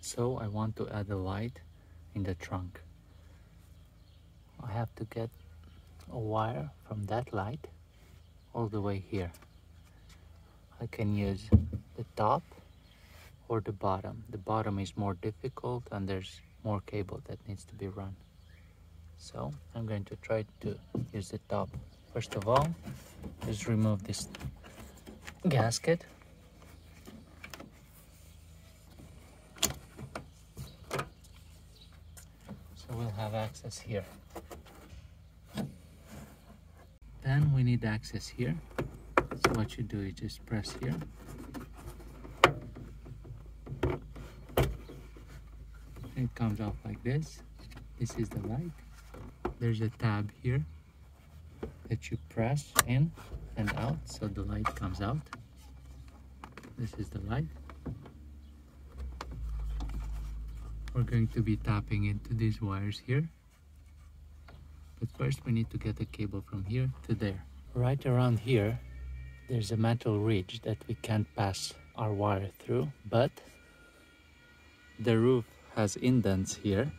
So I want to add a light in the trunk. I have to get a wire from that light all the way here. I can use the top or the bottom. The bottom is more difficult and there's more cable that needs to be run. So I'm going to try to use the top. First of all, just remove this gasket. So we'll have access here. Then we need access here. So what you do is just press here. It comes off like this. This is the light. There's a tab here that you press in and out so the light comes out. This is the light. We're going to be tapping into these wires here. But first we need to get a cable from here to there. Right around here, there's a metal ridge that we can't pass our wire through, but the roof has indents here.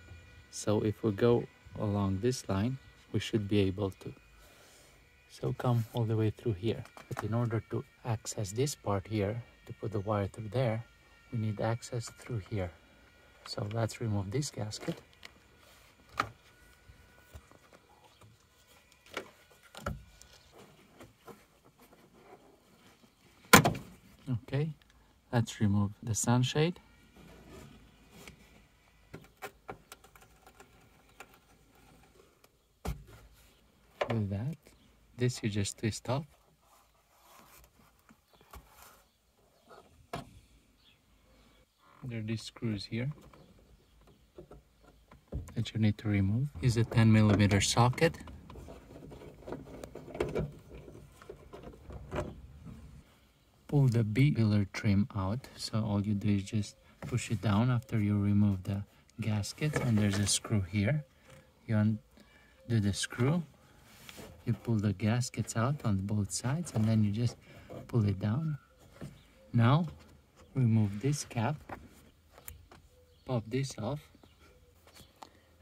So if we go along this line, we should be able to. So come all the way through here. But in order to access this part here, to put the wire through there, we need access through here. So let's remove this gasket. Okay, let's remove the sunshade. With that, this you just twist off. There are these screws here that you need to remove. Use a 10mm socket. Pull the B-pillar trim out. So all you do is just push it down after you remove the gaskets, and there's a screw here. You undo the screw, you pull the gaskets out on both sides, and then you just pull it down. Now remove this cap, pop this off,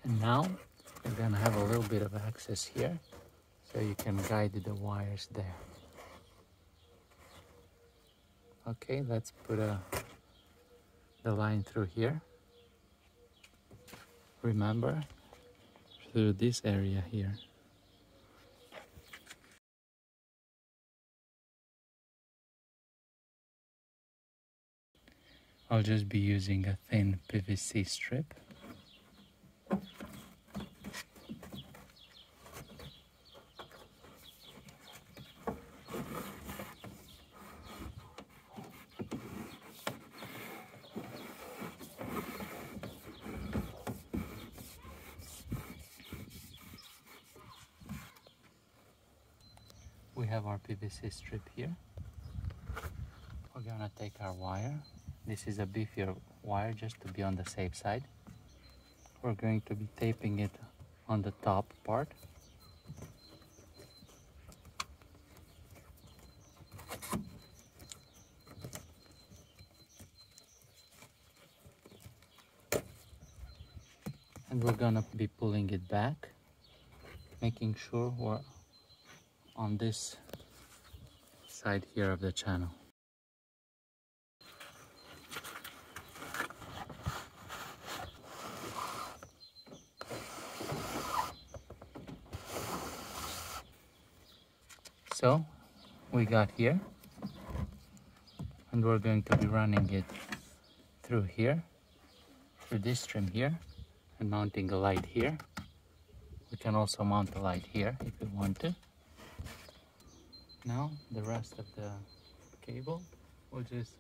and now you're gonna have a little bit of access here so you can guide the wires there. Okay, let's put the line through here. Remember, through this area here. I'll just be using a thin PVC strip. We have our PVC strip here. We're gonna take our wire. This is a beefier wire just to be on the safe side. We're going to be taping it on the top part. And we're gonna be pulling it back, making sure we're on this side here of the channel. So we got here, and we're going to be running it through here, through this trim here, and mounting a light here. We can also mount a light here if we want to. Now the rest of the cable, we'll just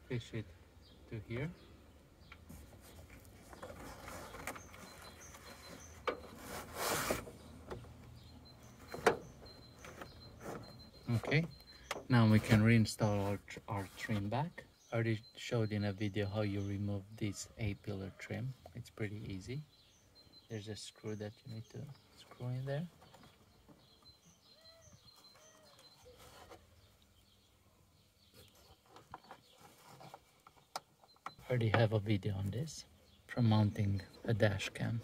fish it to here. Okay, now we can reinstall our trim back. I already showed in a video how you remove this A-pillar trim. It's pretty easy. There's a screw that you need to screw in there. Already have a video on this from mounting a dash cam.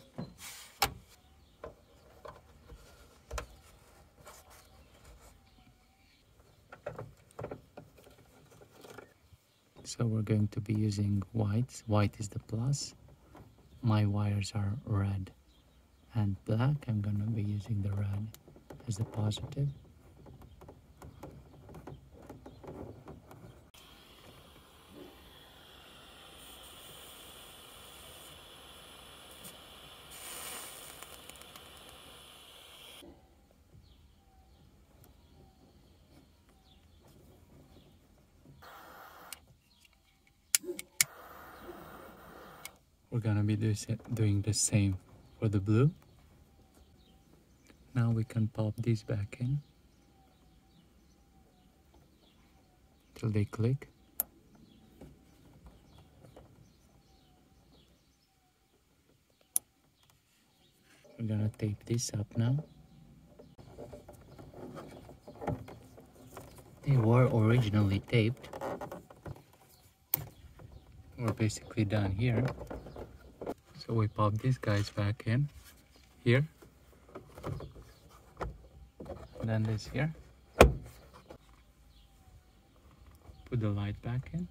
So we're going to be using white. White is the plus. My wires are red and black. I'm going to be using the red as the positive. We're gonna be doing the same for the blue. Now we can pop these back in till they click. We're gonna tape this up now. They were originally taped. We're basically done here. So we pop these guys back in here, and then this here. Put the light back in.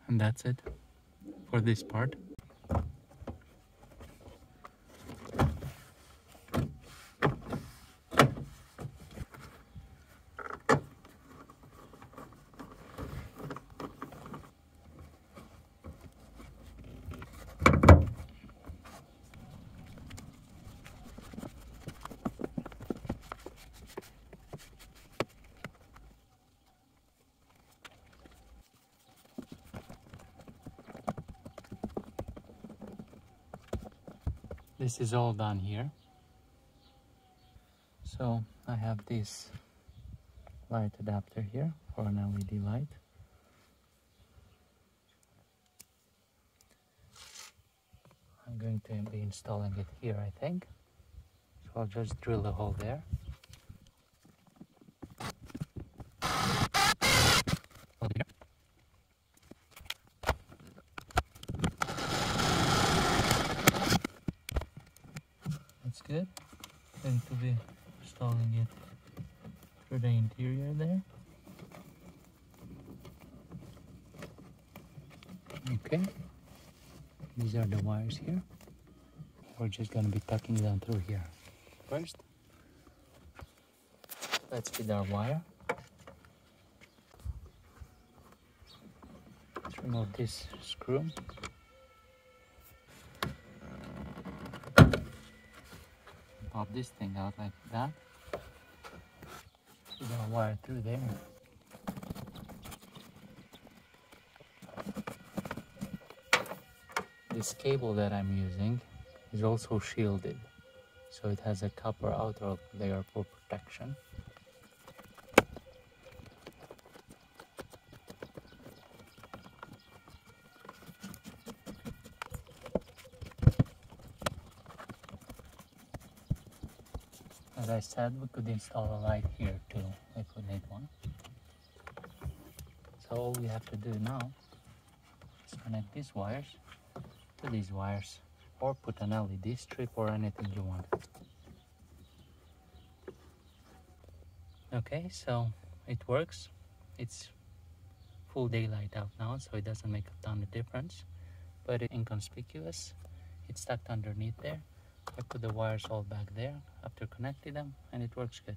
And that's it for this part. This is all done here. So I have this light adapter here for an LED light. I'm going to be installing it here, I think. So I'll just drill a hole there. That's good. Going to be installing it through the interior there. Okay. These are the wires here. We're just going to be tucking them through here. First, let's feed our wire. Let's remove this screw. Pop this thing out like that. Feed our wire through there. This cable that I'm using is also shielded, so it has a copper outer layer for protection. As I said, we could install a light here too if we need one. So all we have to do now is connect these wires to these wires, or put an LED strip or anything you want. Okay, so it works. It's full daylight out now, so it doesn't make a ton of difference, but it's inconspicuous. It's tucked underneath there. I put the wires all back there after connecting them, and it works good.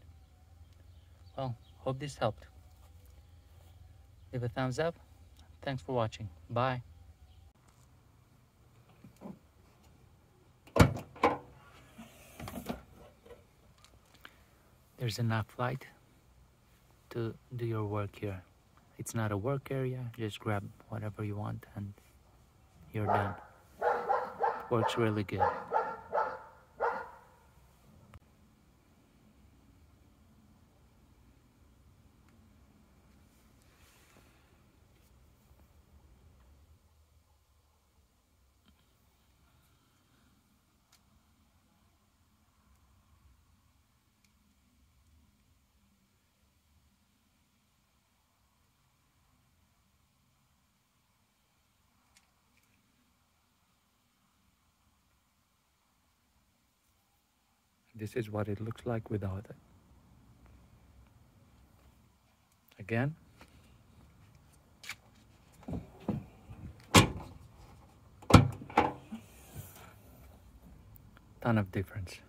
Well, hope this helped. Leave a thumbs up. Thanks for watching. Bye. There's enough light to do your work here. It's not a work area, just grab whatever you want and you're done. Works really good. This is what it looks like without it. Again. Ton of difference.